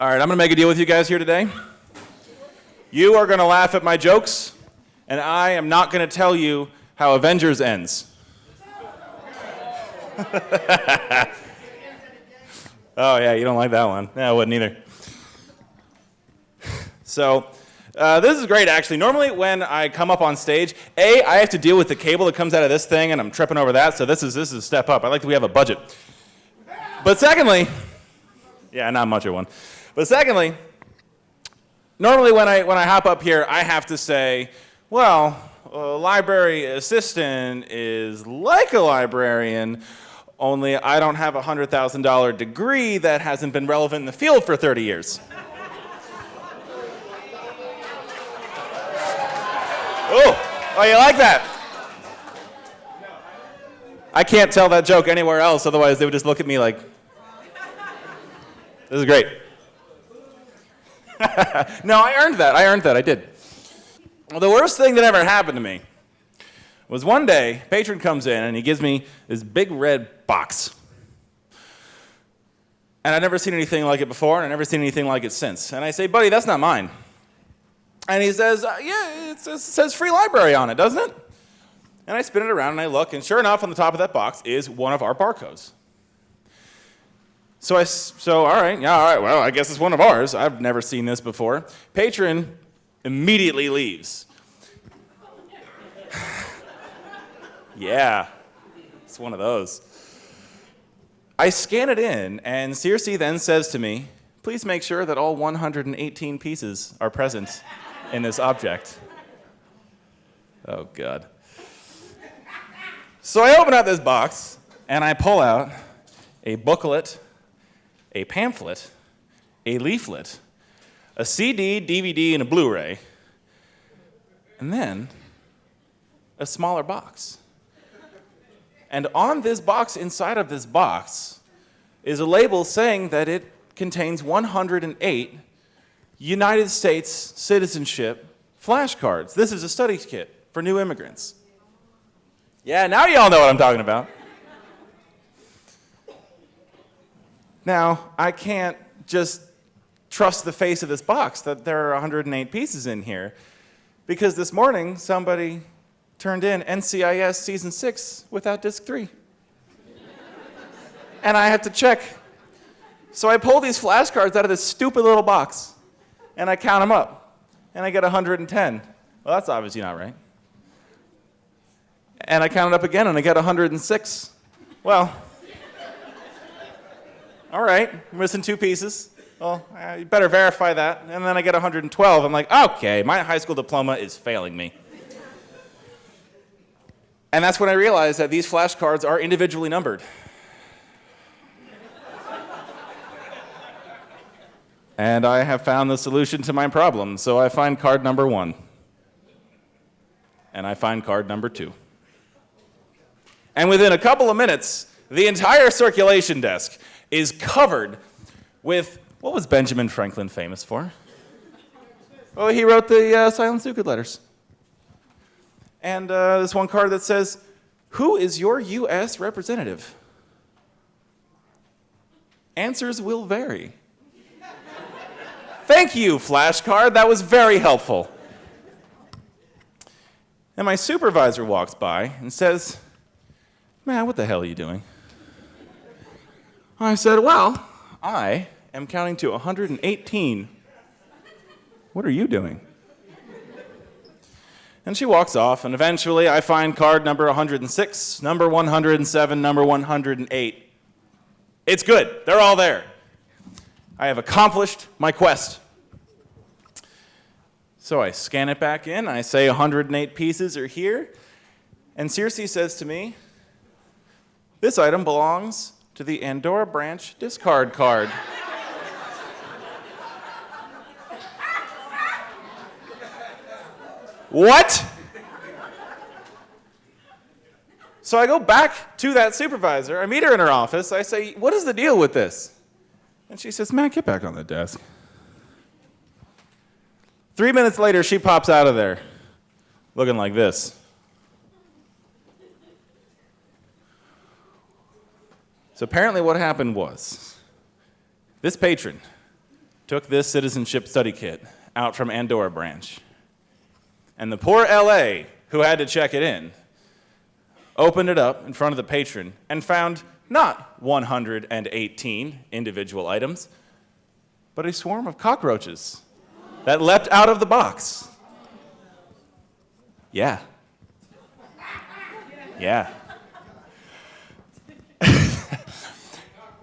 All right, I'm going to make a deal with you guys here today. You are going to laugh at my jokes, and I am not going to tell you how Avengers ends. Oh, yeah, you don't like that one. Yeah, I wouldn't either. So, this is great, actually. Normally, when I come up on stage, I have to deal with the cable that comes out of this thing, and I'm tripping over that, so this is a step up. I like that we have a budget. But secondly, yeah, not much of one. But secondly, normally when I hop up here, I have to say, well, a library assistant is like a librarian, only I don't have a $100,000 degree that hasn't been relevant in the field for 30 years. Oh, you like that? I can't tell that joke anywhere else, otherwise they would just look at me like, this is great. No, I earned that. I did. Well, the worst thing that ever happened to me was one day, a patron comes in and he gives me this big red box. And I'd never seen anything like it before, and I've never seen anything like it since. And I say, buddy, that's not mine. And he says, yeah, it says free library on it, doesn't it? And I spin it around and I look, and sure enough, on the top of that box is one of our barcodes. So all right, well, I guess it's one of ours. I've never seen this before. Patron immediately leaves. Yeah, it's one of those. I scan it in, and Circe then says to me, please make sure that all 118 pieces are present in this object. Oh, God. So I open up this box, and I pull out a booklet, a pamphlet, a leaflet, a CD, DVD, and a Blu-ray, and then a smaller box. And on this box, inside of this box, is a label saying that it contains 108 United States citizenship flashcards. This is a study kit for new immigrants. Yeah, now you all know what I'm talking about. Now, I can't just trust the face of this box that there are 108 pieces in here, because this morning somebody turned in NCIS Season 6 without Disc 3. And I had to check. So I pull these flashcards out of this stupid little box, and I count them up, and I get 110. Well, that's obviously not right. And I count it up again, and I get 106. Well, all right, we're missing 2 pieces. Well, you better verify that. And then I get 112. I'm like, okay, my high school diploma is failing me. And that's when I realized that these flashcards are individually numbered. And I have found the solution to my problem. So I find card number 1. And I find card number 2. And within a couple of minutes, the entire circulation desk is covered with, what was Benjamin Franklin famous for? Oh, he wrote the Silent Stupid letters. And this one card that says, who is your U.S. representative? Answers will vary. Thank you, flashcard. That was very helpful. And my supervisor walks by and says, man, what the hell are you doing? I said, well, I am counting to 118. What are you doing? And she walks off, and eventually I find card number 106, number 107, number 108. It's good. They're all there. I have accomplished my quest. So I scan it back in. I say 108 pieces are here. And Circe says to me, this item belongs to the Andorra Branch discard card. What? So I go back to that supervisor. I meet her in her office. I say, what is the deal with this? And she says, Matt, get back on the desk. 3 minutes later, she pops out of there looking like this. So apparently what happened was, this patron took this citizenship study kit out from Andorra branch. And the poor LA, who had to check it in, opened it up in front of the patron and found not 118 individual items, but a swarm of cockroaches that leapt out of the box. Yeah. Yeah.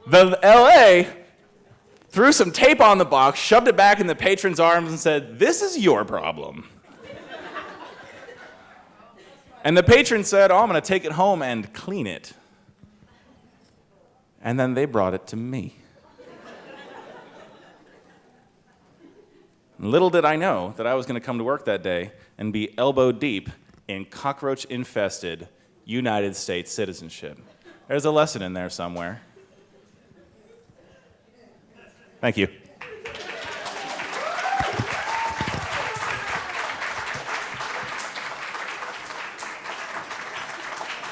The LA threw some tape on the box, shoved it back in the patron's arms, and said, "This is your problem." And the patron said, "Oh, I'm going to take it home and clean it." And then they brought it to me. Little did I know that I was going to come to work that day and be elbow deep in cockroach-infested United States citizenship. There's a lesson in there somewhere. Thank you.